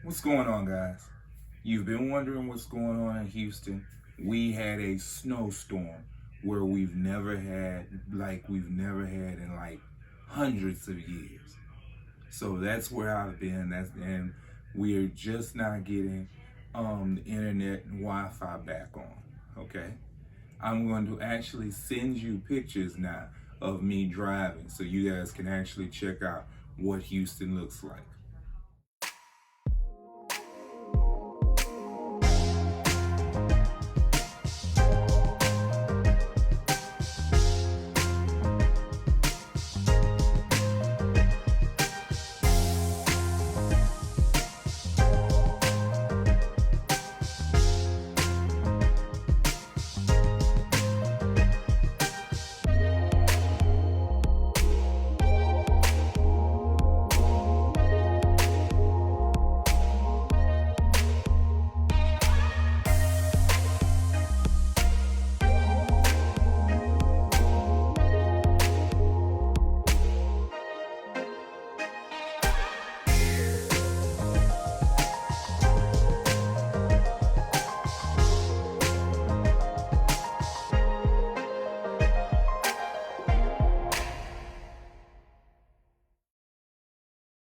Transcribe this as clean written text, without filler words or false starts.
What's going on, guys? You've been wondering what's going on in Houston. We had a snowstorm where we've never had in like hundreds of years. So that's where I've been. And we're just not getting the internet and Wi-Fi back on. Okay, I'm going to actually send you pictures now of me driving, so you guys can actually check out what Houston looks like.